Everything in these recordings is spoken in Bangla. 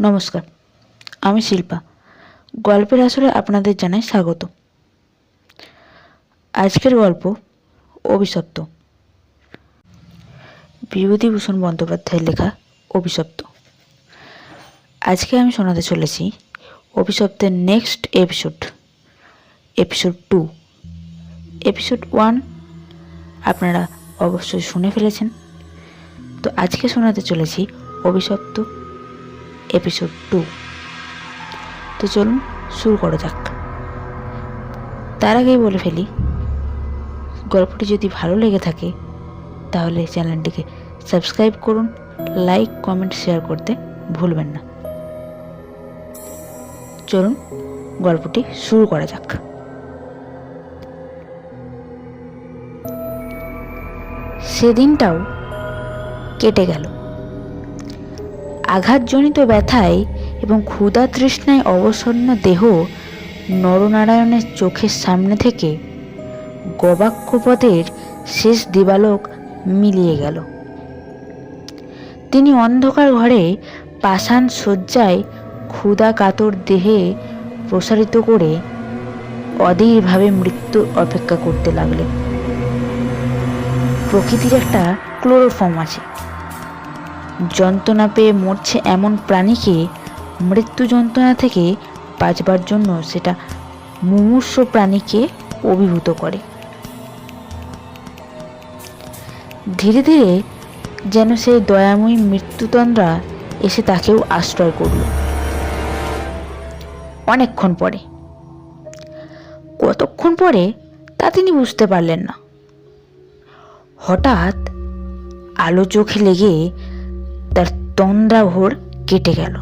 নমস্কার, আমি শিল্পা। গল্পের আসরে আপনাদের জানাই স্বাগত। আজকের গল্প অভিশপ্ত। বিভূতিভূষণ বন্দ্যোপাধ্যায়ের লেখা অভিশপ্ত। আজকে আমি শোনাতে চলেছি অভিশপ্তের নেক্সট এপিসোড 2। এপিসোড 1 আপনারা অবশ্যই শুনে ফেলেছেন। তো আজকে শোনাতে চলেছি অভিশপ্ত এপিসোড 2। তো চলুন শুরু করা যাক। তার আগেই বলে ফেলি, গল্পটি যদি ভালো লেগে থাকে তাহলে চ্যানেলটিকে সাবস্ক্রাইব করুন, লাইক, কমেন্ট, শেয়ার করতে ভুলবেন না। চলুন গল্পটি শুরু করা যাক। সেদিনটাও কেটে গেল। আঘাতজনিত ব্যথায় এবং ক্ষুধা তৃষ্ণায় অবসন্ন দেহ নরনারায়ণের চোখের সামনে থেকে গবাক্ষপথের শেষ দিবালোক মিলিয়ে গেল। তিনি অন্ধকার ঘরে পাষাণ শয্যায় ক্ষুধা কাতর দেহে প্রসারিত করে অধীরভাবে মৃত্যুর অপেক্ষা করতে লাগলেন। প্রকৃতির একটা ক্লোরোফর্ম আছে। যন্ত্রণা পেয়ে মরছে এমন প্রাণীকে মৃত্যু যন্ত্রণা থেকে বাঁচবার জন্য সেটা মুমূর্ষু প্রাণীকে অভিভূত করে। ধীরে ধীরে যেন সেই দয়াময়ী মৃত্যুতন্দ্রা এসে তাকেও আশ্রয় করল। অনেকক্ষণ পরে, কতক্ষণ পরে তা তিনি বুঝতে পারলেন না। হঠাৎ আলো চোখে লেগে তার তন্দ্রাভোর কেটে গেল।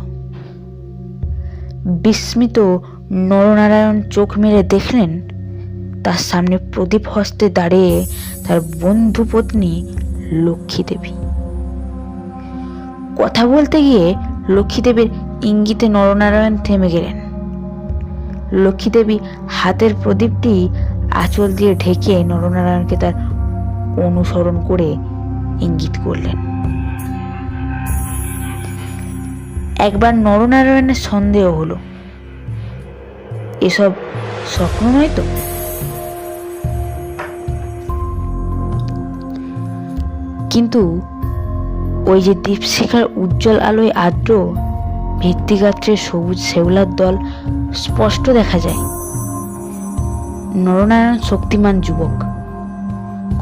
বিস্মিত নরনারায়ণ চোখ মেলে দেখলেন তার সামনে প্রদীপ হস্তে দাঁড়িয়ে তার বন্ধু পত্নী লক্ষ্মী দেবী। কথা বলতে গিয়ে লক্ষ্মী দেবীর ইঙ্গিতে নরনারায়ণ থেমে গেলেন। লক্ষ্মী দেবী হাতের প্রদীপটি আঁচল দিয়ে ঢেকে নরনারায়ণকে তার অনুসরণ করে ইঙ্গিত করলেন। একবার নরনারায়ণের সন্দেহ হলো, এসব স্বপ্ন নয় তো। কিন্তু ওই যে দীপশিখার উজ্জ্বল আলোয় আর্দ্র ভিত্তিগাত্রের সবুজ শেওলার দল স্পষ্ট দেখা যায়। নরনারায়ণ শক্তিমান যুবক,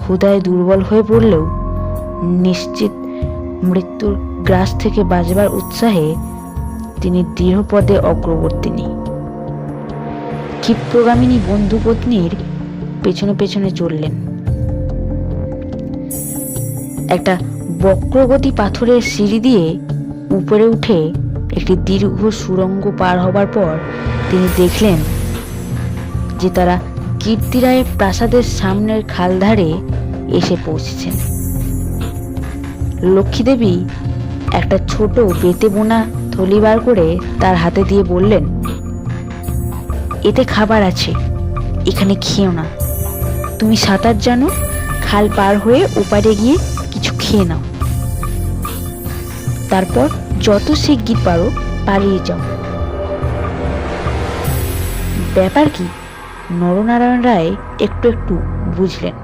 ক্ষুধায় দুর্বল হয়ে পড়লেও নিশ্চিত মৃত্যুর গ্রাস থেকে বাঁচবার উৎসাহে তিনি দৃঢ়পদে অগ্রবর্তিনী। ক্ষিপ্রগামিনী বন্ধু পত্নীর পেছনে পেছনে চললেন। একটা বক্রগতি পাথরের সিঁড়ি দিয়ে উপরে উঠে একটি দীর্ঘ সুড়ঙ্গ পার হবার পর তিনি দেখলেন যে তারা কীর্তিরায়ের প্রাসাদের সামনের খালধারে এসে পৌঁছেছেন। লক্ষ্মী দেবী একটা ছোট বেতে বোনা থলি বার করে তার হাতে দিয়ে বললেন, এতে খাবার আছে, এখানে খেও না। তুমি সাঁতার জানো, খাল পার হয়ে ওপারে গিয়ে কিছু খেয়ে নাও, তারপর যত শিগগির পারো পালিয়ে যাও। ব্যাপার কি নরনারায়ণ রায় একটু একটু বুঝলেন।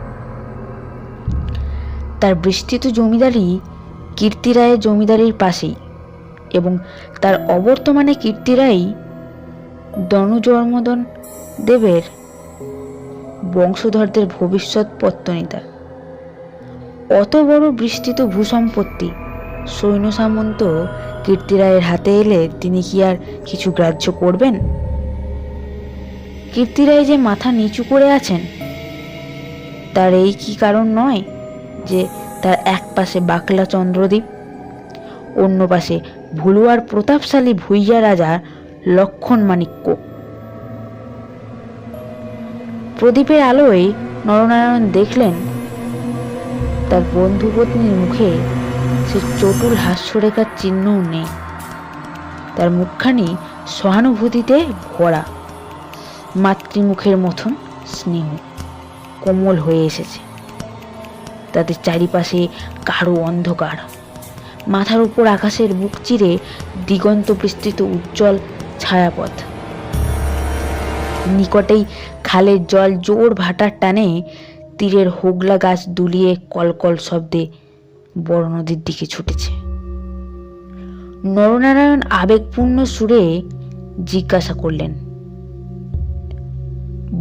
তার বিস্তৃত জমিদারি কীর্তিরায়ের জমিদারির পাশেই, এবং তার অবর্তমানে কীর্তিরাই দনুজন্মদন দেবের বংশধরদের ভবিষ্যৎ পত্তনিতা। অত বড় বিস্তৃত ভূসম্পত্তি সৈন্য সামন্ত কীর্তিরায়ের হাতে এলে তিনি কি আর কিছু গ্রাহ্য করবেন? কীর্তিরায় যে মাথা নিচু করে আছেন, তার এই কি কারণ নয় যে তার এক পাশে বাকলা চন্দ্রদ্বীপ, অন্য পাশে ভুলুয়ার প্রতাপশালী ভুইয়া রাজা লক্ষণ মাণিক্য। প্রদীপের আলোয় নরনারায়ণ দেখলেন তার বন্ধু পত্নীর মুখে সে চটুল হাস্যরেখার চিহ্নও নেই। তার মুখখানি সহানুভূতিতে ভরা, মাতৃমুখের মতন স্নেহ কোমল হয়ে এসেছে। তাদের চারিপাশে গাঢ় অন্ধকার, মাথার উপর আকাশের বুক চিরে দিগন্ত বিস্তৃত উজ্জ্বল ছায়াপথ। নিকটেই খালের জল জোর ভাটার টানে তীরের হোগলা গাছ দুলিয়ে কলকল শব্দে বড় নদীর দিকে ছুটেছে। নরনারায়ণ আবেগপূর্ণ সুরে জিজ্ঞাসা করলেন,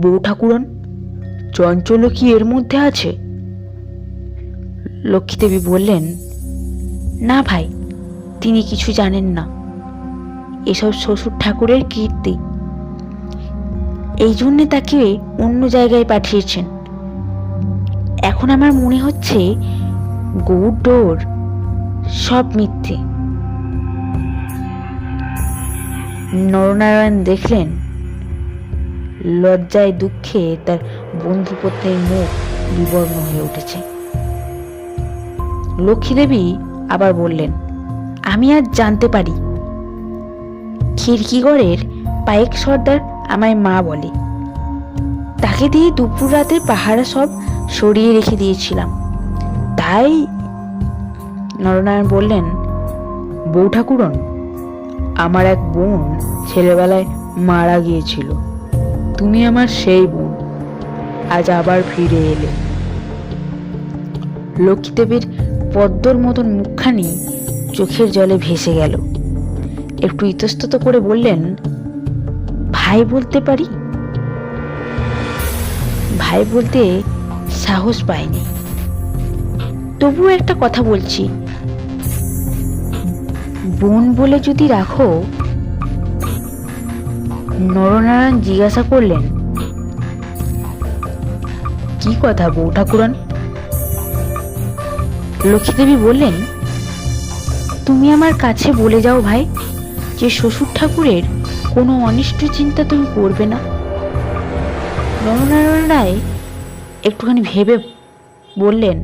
বউ ঠাকুরন, চঞ্চল কি এর মধ্যে আছে? লক্ষ্মীদেবী বললেন, না ভাই, তিনি কিছু জানেন না। এসব শ্বশুর ঠাকুরের কীর্তি, এই জন্যে তাকে অন্য জায়গায় পাঠিয়েছেন। এখন আমার মনে হচ্ছে গৌর ডোর সব মিথ্যে। নরনারায়ণ দেখলেন লজ্জায় দুঃখে তার বন্ধুপত্নীর মুখ বিবর্ণ হয়ে উঠেছে। লক্ষ্মীদেবী আবার বললেন, আমি আজ জানতে পারি। খিড়কিগড়ের পায়েক সর্দার আমায় মা বলে, তাকে দিয়ে দুপুর রাতে পাহারা সব সরিয়ে রেখে দিয়েছিলাম। তাই নরনারায়ণ বললেন, বউ ঠাকুরন, আমার এক বোন ছেলেবেলায় মারা গিয়েছিল। তুমি আমার সেই বোন, আজ আবার ফিরে এলে। লক্ষ্মীদেবীর পদ্মর মতন মুখখানি চোখের জলে ভেসে গেল। একটু ইতস্তত করে বললেন, ভাই বলতে পারি? ভাই বলতে সাহস পাইনি, তবুও একটা কথা বলছি। বোন বলে যদি রাখো। নরনারায়ণ জিজ্ঞাসা করলেন, কি কথা বউ ঠাকুরন? লক্ষ্মীদেবী বললেন, তুমি আমার কাছে বলে যাও ভাই যে শ্বশুর ঠাকুরের কোনো অনিষ্ট চিন্তা তুমি করবে না। নরনারায়ণ রায় একটুখানি ভেবে বললেন,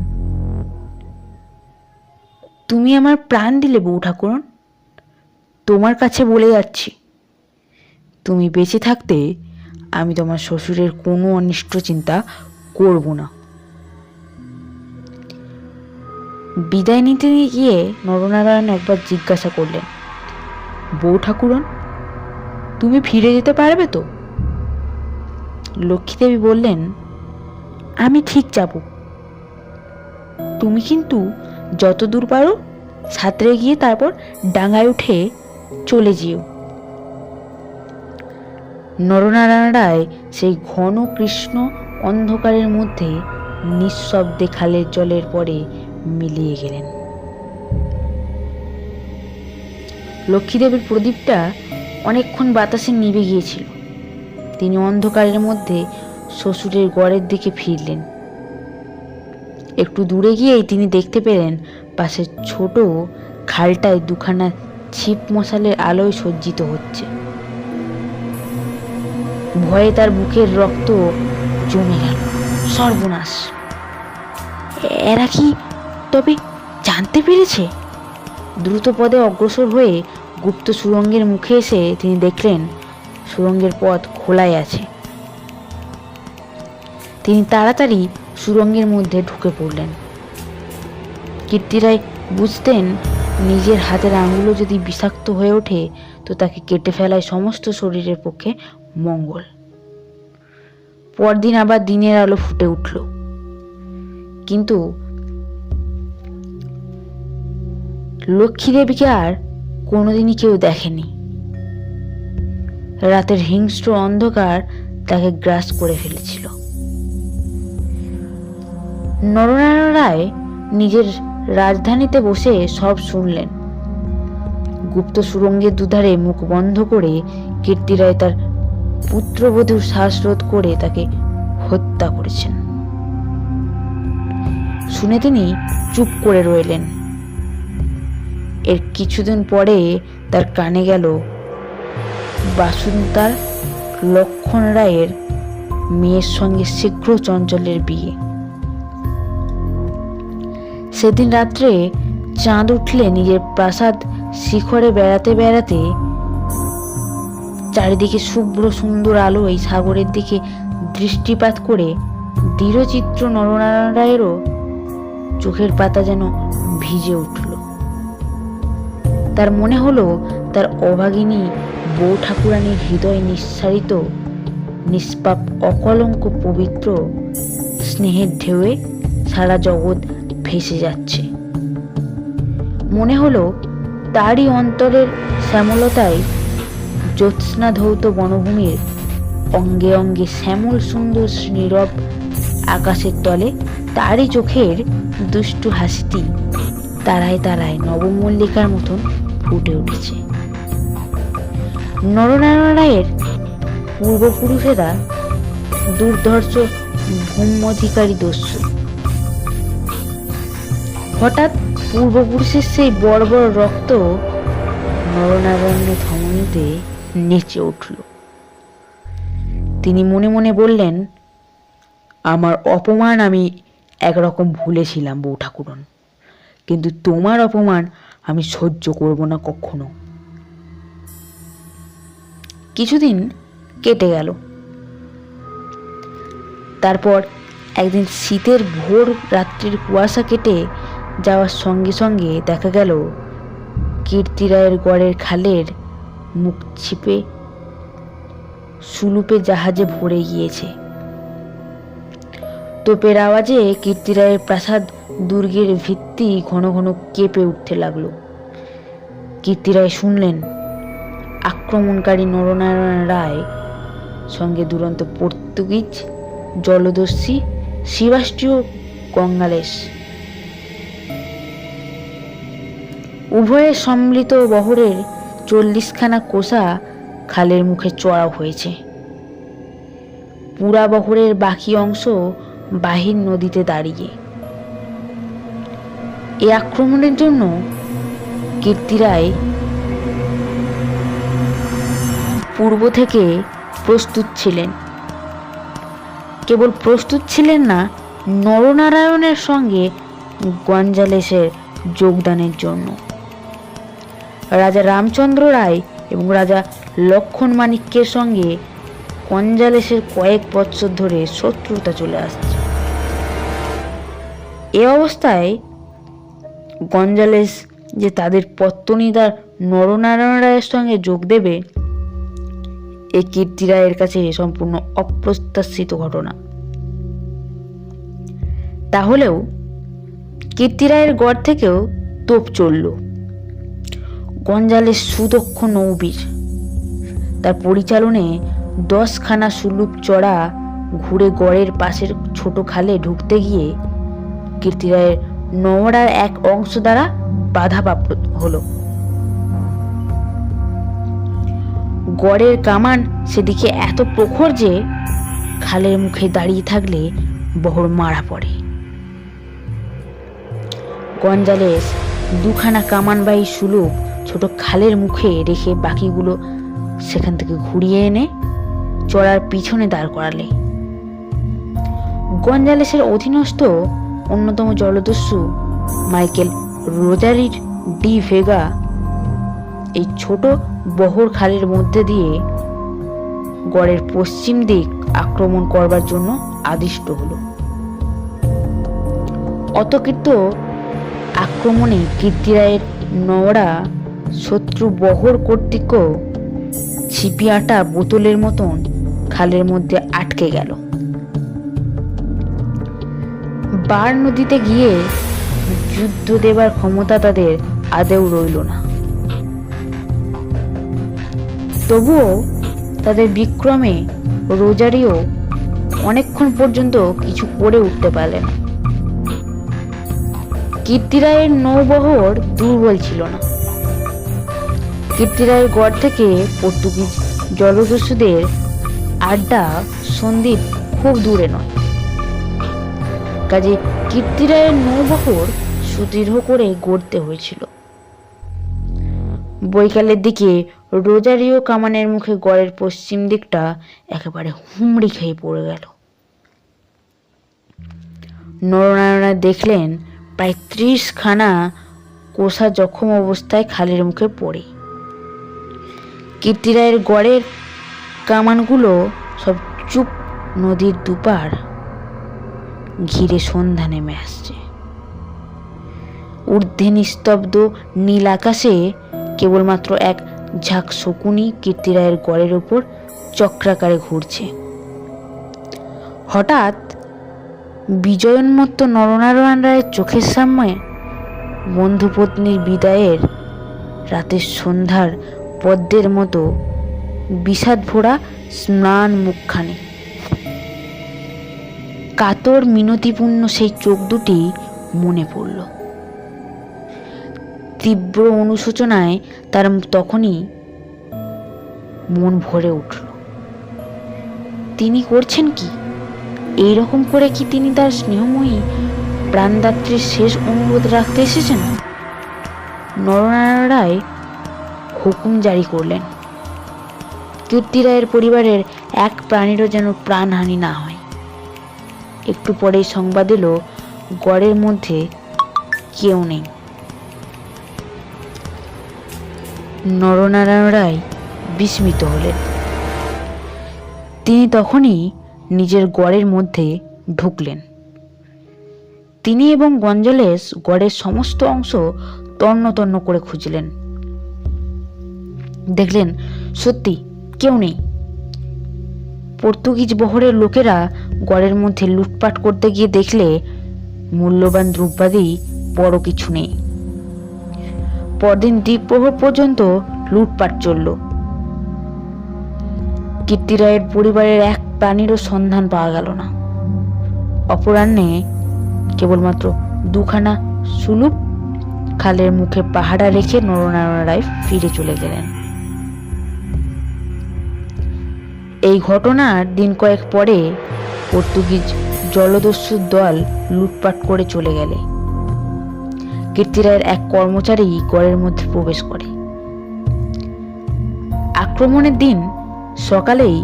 তুমি আমার প্রাণ দিলে বউ ঠাকুরন, তোমার কাছে বলে যাচ্ছি, তুমি বেঁচে থাকতে আমি তোমার শ্বশুরের কোনো অনিষ্ট চিন্তা করব না। বিদায় নিতে গিয়ে নরনারায়ণ একবার জিজ্ঞাসা করলেন, বউ ঠাকুরন, তুমি ফিরে যেতে পারবে তো? লক্ষ্মীদেবী বললেন, আমি ঠিক যাব। তুমি কিন্তু যত দূর পারো ছাত্রে গিয়ে তারপর ডাঙায় উঠে চলে যেও। নরনারায়ণ রায় সেই ঘন কৃষ্ণ অন্ধকারের মধ্যে নিঃশব্দে খালের জলের পরে মিলিয়ে গেলেন। লক্ষ্মীদেবীর প্রদীপটা অনেকক্ষণ বাতাসে নিভে গিয়েছিল। তিনি অন্ধকারের মধ্যে শ্বশুরের গড়ের দিকে ফিরলেন। একটু দূরে গিয়েই তিনি দেখতে পেলেন পাশের ছোট খালটায় দুখানা ছিপ মশালের আলোয় সজ্জিত হচ্ছে। ভয়ে তার বুকের রক্ত জমে গেল। সর্বনাশ! এরা কি তবে জানতে পেরেছে? দ্রুত পদে অগ্রসর হয়ে গুপ্ত সুড়ঙ্গের মুখে এসে তিনি দেখলেন সুড়ঙ্গের পথ খোলাই আছে। তিনি তাড়াতাড়ি সুড়ঙ্গের মধ্যে ঢুকে পড়লেন। কীর্তিরায় বুঝতেন নিজের হাতের আঙুলও যদি বিষাক্ত হয়ে ওঠে তো তাকে কেটে ফেলায় সমস্ত শরীরের পক্ষে মঙ্গল। পরদিন আবার দিনের আলো ফুটে উঠল, কিন্তু লক্ষ্মীদেবীকে আর কোনোদিনই কেউ দেখেনি। রাতের হিংস্র অন্ধকার তাকে গ্রাস করে ফেলেছিল। নরনারায়ণ রায় নিজের রাজধানীতে বসে সব শুনলেন। গুপ্ত সুড়ঙ্গের দুধারে মুখ বন্ধ করে কীর্তিরায় তার পুত্রবধূর শ্বাসরোধ করে তাকে হত্যা করেছেন। শুনে তিনি চুপ করে রইলেন। এর কিছুদিন পরে তার কানে গেল বাসুন্তার লক্ষণ রায়ের মেয়ের সঙ্গে শীঘ্র চঞ্চলের বিয়ে। সেদিন রাত্রে চাঁদ উঠলে নিজের প্রাসাদ শিখরে বেড়াতে বেড়াতে চারিদিকে শুভ্র সুন্দর আলো এই সাগরের দিকে দৃষ্টিপাত করে দৃঢ়চিত্র নরনারায়ণ রায়েরও চোখের পাতা যেন ভিজে উঠল। তার মনে হলো তার অভাগিনী বউ ঠাকুরানীর হৃদয় নিঃসারিত নিষ্পাপ অকলঙ্ক পবিত্র স্নেহের ঢেউয়ে সারা জগৎ ভেসে যাচ্ছে। মনে হলো তারই অন্তরের শ্যামলতায় জ্যোৎস্না ধৌত বনভূমির অঙ্গে অঙ্গে শ্যামল সুন্দর নীরব আকাশের তলে তারই চোখের দুষ্টু হাসিটি তারায় তারায় নবমল্লিকার মতন ফুটে উঠেছে। নরনারায়ণ রায়ের পূর্বপুরুষেরা দুর্ধর্ষ ভূম্যধিকারী দস্যু। হঠাৎ পূর্বপুরুষের সেই বর্বর রক্ত নরনারায়ণের ধমনীতে নেচে উঠল। তিনি মনে মনে বললেন, আমার অপমান আমি একরকম ভুলেছিলাম বউ ঠাকুরন, কিন্তু তোমার অপমান আমি সহ্য করব না কখনো। কিছুদিন কেটে গেল। তারপর একদিন শীতের ভোর রাত্রির কুয়াশা কেটে যাওয়ার সঙ্গে সঙ্গে দেখা গেল কীর্তিরায়ের গড়ের খালের মুখ ছিপে সুলুপে জাহাজে ভরে গিয়েছে। তোপের আওয়াজে কীর্তিরায়ের প্রাসাদ দুর্গের ভিত্তি ঘন ঘন কেঁপে উঠতে লাগলো। কীর্তিরায় শুনলেন আক্রমণকারী নরনারায়ণ রায় সঙ্গে দুরন্ত পর্তুগিজ জলদস্যি সেবাস্টিও গঙ্গালেশ উভয়ের সম্মিলিত বহরের 40খানা কোষা খালের মুখে চড়াও হয়েছে। পুরা বহরের বাকি অংশ বাহির নদীতে দাঁড়িয়ে। এই আক্রমণের জন্য কীর্তিরায় পূর্ব থেকে প্রস্তুত ছিলেন। কেবল প্রস্তুত ছিলেন না, নরনারায়ণের সঙ্গে গঞ্জালেসের যোগদানের জন্য। রাজা রামচন্দ্র রায় এবং রাজা লক্ষণ মাণিক্যের সঙ্গে গঞ্জালেসের কয়েক বৎসর ধরে শত্রুতা চলে আসছে। এ অবস্থায় গঞ্জালেস যে তাদের পত্তনিদার নরনারায়ণ রায়ের সঙ্গে যোগ দেবে, এ কীর্তিরায়ের কাছে সম্পূর্ণ অপ্রত্যাশিত ঘটনা। তাহলেও কীর্তিরায়ের গড় থেকেও তোপ চলল। গঞ্জালেস সুদক্ষ নৌবীর। তার পরিচালনে 10খানা সুলুপ চড়া ঘুরে গড়ের পাশের ছোট খালে ঢুকতে গিয়ে কীর্তিরায়ের নওয়াড়ার এক অংশ দ্বারা বাধাপ্রাপ্ত হলো। গড়ের কামান সেদিকে এত প্রখর যে খালের মুখে দাঁড়িয়ে থাকলে বহর মারা পড়ে। গঞ্জালেস 2খানা কামানবাহী সুলুপ ছোট খালের মুখে রেখে বাকিগুলো সেখান থেকে ঘুরিয়ে এনে চড়ার পিছনে দাঁড় করালে। গঞ্জালেসের অধীনস্থ অন্যতম জলদস্যু মাইকেল রোজারির ডি ভেগা এই ছোট বহর খালের মধ্যে দিয়ে গড়ের পশ্চিম দিক আক্রমণ করবার জন্য আদিষ্ট হলো। অতর্কিত আক্রমণে কীর্তিরায়ের নওয়াড়া শত্রু বহর কর্তৃক ছিপি আটা বোতলের মতন খালের মধ্যে আটকে গেল। বার নদীতে গিয়ে যুদ্ধ দেবার ক্ষমতা তাদের আদেও রইল না। তবুও তাদের বিক্রমে রোজারিও অনেকক্ষণ পর্যন্ত কিছু করে উঠতে পারলে না। কীর্তিরায়ের নৌবহর দুর্বল ছিল না। কীর্তিরায়ের গড় থেকে পর্তুগিজ জলদস্যুদের আড্ডা সন্দ্বীপ খুব দূরে নয়। কাজে কীর্তিরায়ের নৌবহর সুদৃঢ় করে গড়তে হয়েছিল। বৈকালের দিকে রোজারিও কামানের মুখে গড়ের পশ্চিম দিকটা একেবারে হুমড়ি খেয়ে পড়ে গেল। নরনারায়ণ দেখলেন প্রায় 30খানা কোষা জখম অবস্থায় খালের মুখে পড়ে। কীর্তিরায়ের গড়ের কামানগুলো সব চুপ নদীর দুপার ঘিরে সন্ধ্যা নেমে আসছে। ঊর্ধ্বে নিস্তব্ধ নীল আকাশে কেবলমাত্র এক ঝাঁক শকুনি কীর্তিরায়ের গড়ের ওপর চক্রাকারে ঘুরছে। হঠাৎ বিজয়োন্মত্ত নরনারায়ণ রায়ের চোখের সামনে বন্ধুপত্নীর বিদায়ের রাতের সন্ধ্যার পদ্মের মতো বিষাদ ভরা স্ম্লান মুখখানি, কাতর মিনতিপূর্ণ সেই চোখ দুটি মনে পড়ল। তীব্র অনুশোচনায় তার তখনই মন ভরে উঠল। তিনি করছেন কি? এইরকম করে কি তিনি তার স্নেহময়ী প্রাণদাত্রীর শেষ অনুরোধ রাখতে এসেছেন? নরনারায়ণ রায় হুকুম জারি করলেন, কীর্তিরায়ের পরিবারের এক প্রাণীরও যেন প্রাণহানি না হয়। একটু পরেই সংবাদ এলো, গড়ের মধ্যে কেউ নেই। নরনারায়ণ রায় বিস্মিত হলেন। তিনি তখনই নিজের গড়ের মধ্যে ঢুকলেন। তিনি এবং গঞ্জালেস গড়ের সমস্ত অংশ তন্ন তন্ন করে খুঁজলেন। দেখলেন সত্যি কেউ নেই। পর্তুগিজ বহরের লোকেরা গড়ের মধ্যে লুটপাট করতে গিয়ে দেখলে মূল্যবান দ্রব্যাদি বড় কিছু নেই। পরদিন দ্বীপ্রহর পর্যন্ত লুটপাট চলল। কীর্তিরায়ের পরিবারের এক প্রাণীরও সন্ধান পাওয়া গেল না। অপরাহ্নে কেবলমাত্র দুখানা সুলুপ খালের মুখে পাহারা রেখে নরনারায়ণ রায় ফিরে চলে গেলেন। এই ঘটনার দিন কয়েক পরে পর্তুগিজ জলদস্যুর দল লুটপাট করে চলে গেলে কীর্তিরায়ের এক কর্মচারী গড়ের মধ্যে প্রবেশ করে। আক্রমণের দিন সকালেই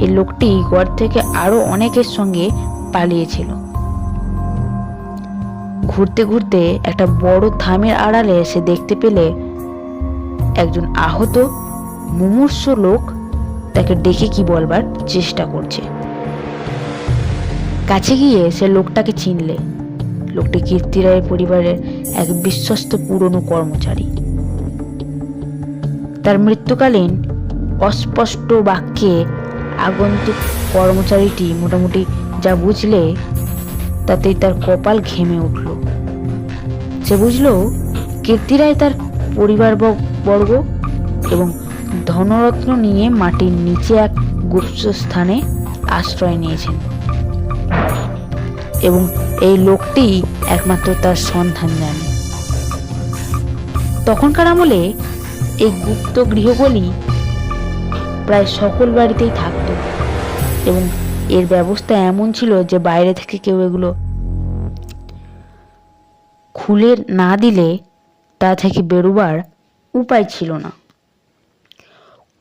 এই লোকটি গড় থেকে আরো অনেকের সঙ্গে পালিয়েছিল। ঘুরতে ঘুরতে একটা বড় থামের আড়ালে সে দেখতে পেলে একজন আহত মুমূর্ষ লোক তাকে ডেকে কি বলবার চেষ্টা করছে। কাছে গিয়ে সে লোকটাকে চিনলে। লোকটি কীর্তিরায়ের পরিবারের এক বিশ্বস্ত পুরনো কর্মচারী। তার মৃত্যুকালীন অস্পষ্ট বাক্যে আগন্তুক কর্মচারীটি মোটামুটি যা বুঝলে তাতেই তার কপাল ঘেমে উঠল। সে বুঝল কীর্তিরায় তার পরিবার বর্গ এবং ধনরত্ন নিয়ে মাটির নিচে এক গুপ্ত স্থানে আশ্রয় নিয়েছেন এবং এই লোকটি একমাত্র তার সন্ধান জানে। তখনকার আমলে এই গুপ্ত গৃহগুলি প্রায় সকল বাড়িতেই থাকত এবং এর ব্যবস্থা এমন ছিল যে বাইরে থেকে কেউ এগুলো খুলে না দিলে তা থেকে বেরোবার উপায় ছিল না।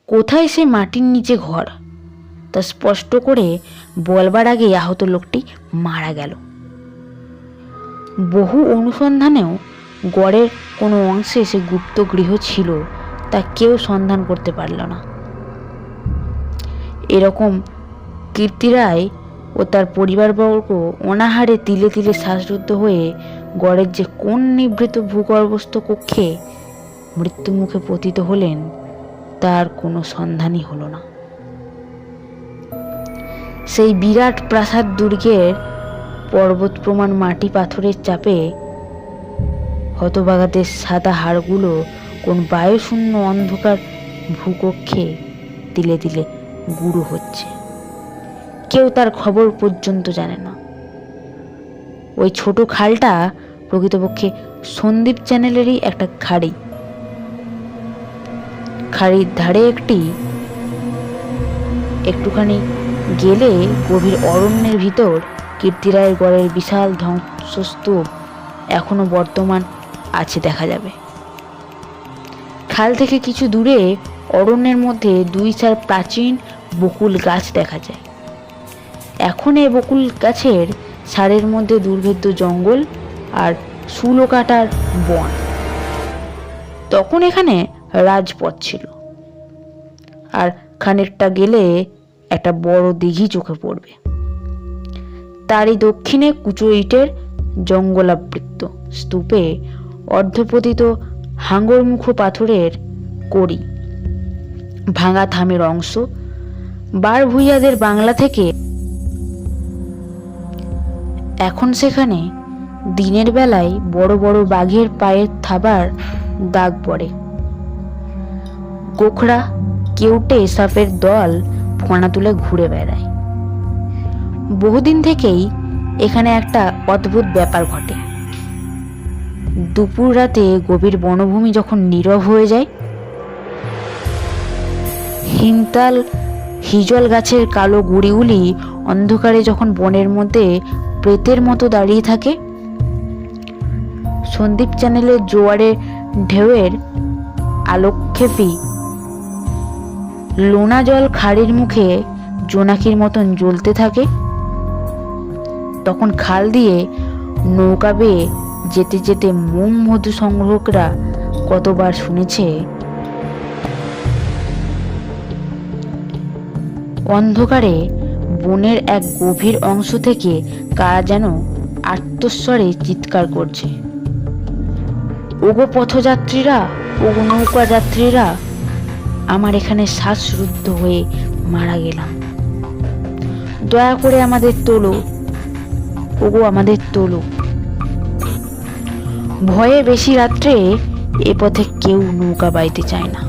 কোথায় সে মাটির নিচে ঘর তা স্পষ্ট করে বলবার আগে আহত লোকটি মারা গেল। বহু অনুসন্ধানেও গড়ের কোনো অংশে সে গুপ্ত গৃহ ছিল তা কেউ সন্ধান করতে পারল না। এরকম কীর্তিরায় ও তার পরিবারবর্গ অনাহারে তিলে তিলে শ্বাসরুদ্ধ হয়ে গড়ের যে কোন নিভৃত ভূগর্ভস্থ কক্ষে মৃত্যুমুখে পতিত হলেন তার কোনো সন্ধানই হলো না। সেই বিরাট প্রাসাদ দুর্গের পর্বত প্রমাণ মাটি পাথরের চাপে হতভাগাদের সাদা হাড়গুলো কোন বায়ুশূন্য অন্ধকার ভূকক্ষে তিলে তিলে গুঁড়ো হচ্ছে। কেউ তার খবর পর্যন্ত জানে না। ওই ছোট খালটা প্রকৃতপক্ষে সন্দীপ চ্যানেলেরই একটা খাড়ি। খাড়ির ধারে একটুখানি গেলে গভীর অরণ্যের ভিতর কীর্তিরায়ের গড়ের বিশাল ধ্বংসস্তূপ এখনো বর্তমান আছে দেখা যাবে। খাল থেকে কিছু দূরে অরণ্যের মধ্যে দুই চার প্রাচীন বকুল গাছ দেখা যায়। এখন এ বকুল গাছের ছাড়ের মধ্যে দুর্ভেদ্য জঙ্গল আর শুলো কাটার বন। তখন এখানে রাজপথ ছিল, আর খানিকটা গেলে একটা বড় দিঘি চোখে পড়বে। তারই দক্ষিণে কুচো ইটের জঙ্গলাবৃত স্তূপে অর্ধপতিত হাঙ্গরমুখ পাথরের করি। ভাঙা থামের অংশ, বার ভুইয়াদের বাংলা থেকে। এখন সেখানে দিনের বেলায় বড় বড় বাঘের পায়ের থাবার দাগ পড়ে। গোখরা কেউটে সাপের দল ফোনা তুলে ঘুরে বেড়ায়। বহুদিন থেকেই এখানে একটা অদ্ভুত ব্যাপার ঘটে। দুপুর রাতে গভীর বনভূমি যখন নীরব হয়ে যায়, হিমতাল হিজল গাছের কালো গুড়িগুলি অন্ধকারে যখন বনের মধ্যে প্রেতের মতো দাঁড়িয়ে থাকে, সন্দীপ চ্যানেলের জোয়ারের ঢেউয়ের আলোকক্ষেপী লোনা জল খাড়ির মুখে জোনাকির মতন জ্বলতে থাকে, তখন খাল দিয়ে নৌকা বেয়ে যেতে যেতে মোম মধু সংগ্রহকরা কতবার শুনেছে অন্ধকারে বনের এক গভীর অংশ থেকে কারা যেন আর্তস্বরে চিৎকার করছে, ওগো পথযাত্রীরা, ওগো নৌকা যাত্রীরা, আমার এখানে শ্বাসরুদ্ধ হয়ে মারা গেলাম, দয়া করে আমাদের তোলো, ওগো আমাদের তোলো। ভয়ে বেশি রাত্রে এ পথে কেউ নৌকা বাইতে চায় না।